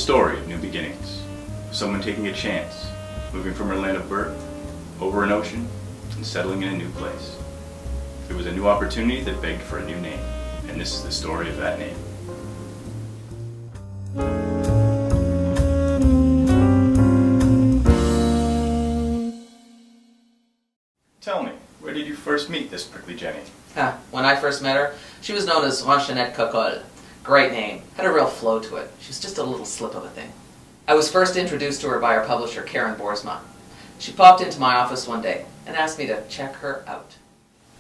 story of new beginnings, of someone taking a chance, moving from her land of birth, over an ocean, and settling in a new place. It was a new opportunity that begged for a new name, and this is the story of that name. Tell me, where did you first meet this prickly Jenny? When I first met her, she was known as Roxanne. Great name. Had a real flow to it. She was just a little slip of a thing. I was first introduced to her by her publisher, Karen Boersma. She popped into my office one day and asked me to check her out.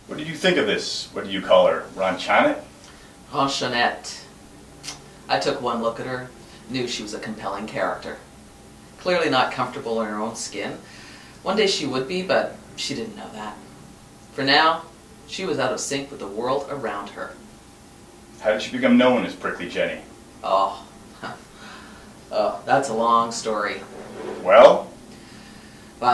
What did you think of this? What do you call her? Roxanne? Roxanne. I took one look at her, knew she was a compelling character. Clearly not comfortable in her own skin. One day she would be, but she didn't know that. For now, she was out of sync with the world around her. How did she become known as Prickly Jenny? Oh, that's a long story. Well,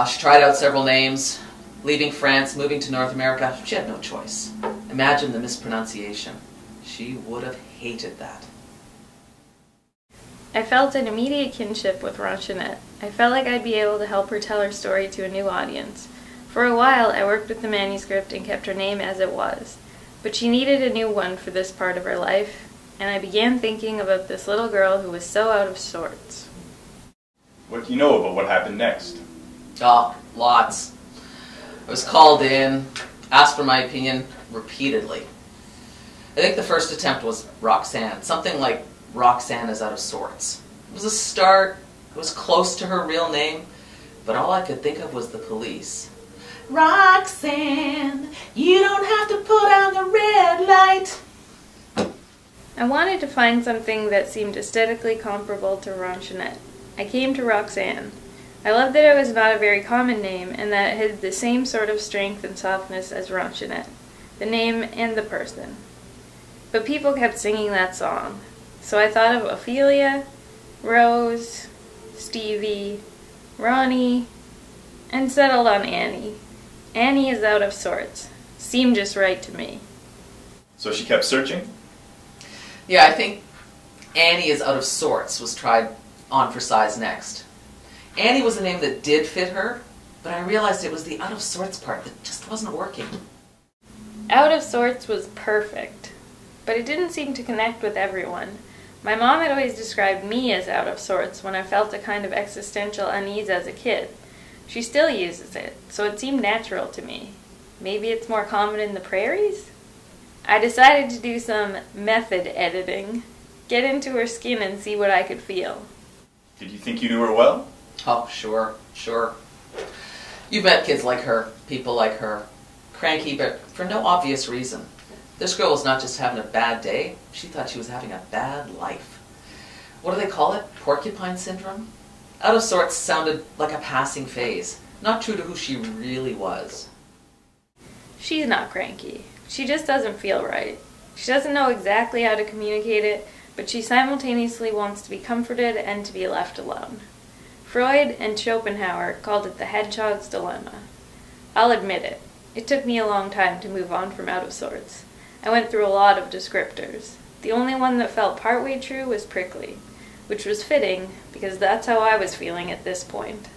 she tried out several names. Leaving France, moving to North America, she had no choice. Imagine the mispronunciation. She would have hated that. I felt an immediate kinship with Roxanne. I felt like I'd be able to help her tell her story to a new audience. For a while, I worked with the manuscript and kept her name as it was. But she needed a new one for this part of her life, and I began thinking about this little girl who was so out of sorts. What do you know about what happened next? Oh, lots. I was called in, asked for my opinion repeatedly. I think the first attempt was Roxanne, something like Roxanne is out of sorts. It was a start, it was close to her real name, but all I could think of was the police. Roxanne, you don't have to put on the red light. I wanted to find something that seemed aesthetically comparable to Roxanne. I came to Roxanne. I loved that it was not a very common name and that it had the same sort of strength and softness as Roxanne, the name and the person. But people kept singing that song, so I thought of Ophelia, Rose, Stevie, Ronnie, and settled on Annie. Annie is out of sorts. Seemed just right to me. So she kept searching? Yeah, I think Annie is out of sorts was tried on for size next. Annie was a name that did fit her, but I realized it was the out of sorts part that just wasn't working. Out of sorts was perfect, but it didn't seem to connect with everyone. My mom had always described me as out of sorts when I felt a kind of existential unease as a kid. She still uses it, so it seemed natural to me. Maybe it's more common in the prairies? I decided to do some method editing, get into her skin and see what I could feel. Did you think you knew her well? Oh, sure. You've met kids like her, people like her. Cranky, but for no obvious reason. This girl was not just having a bad day, she thought she was having a bad life. What do they call it? Porcupine syndrome? Out of sorts sounded like a passing phase, not true to who she really was. She's not cranky. She just doesn't feel right. She doesn't know exactly how to communicate it, but she simultaneously wants to be comforted and to be left alone. Freud and Schopenhauer called it the hedgehog's dilemma. I'll admit it. It took me a long time to move on from out of sorts. I went through a lot of descriptors. The only one that felt partway true was prickly, which was fitting because that's how I was feeling at this point.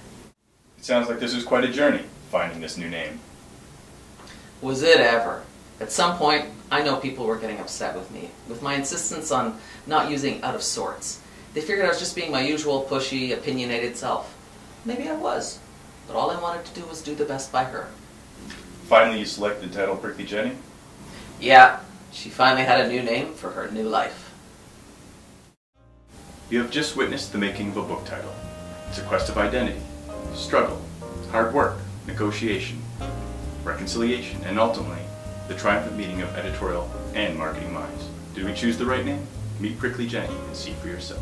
It sounds like this was quite a journey, finding this new name. Was it ever? At some point, I know people were getting upset with me, with my insistence on not using out of sorts. They figured I was just being my usual pushy, opinionated self. Maybe I was, but all I wanted to do was do the best by her. Finally you selected the title Prickly Jenny? Yeah, she finally had a new name for her new life. You have just witnessed the making of a book title. It's a quest of identity, struggle, hard work, negotiation, reconciliation, and ultimately, the triumphant meeting of editorial and marketing minds. Did we choose the right name? Meet Prickly Jenny and see for yourself.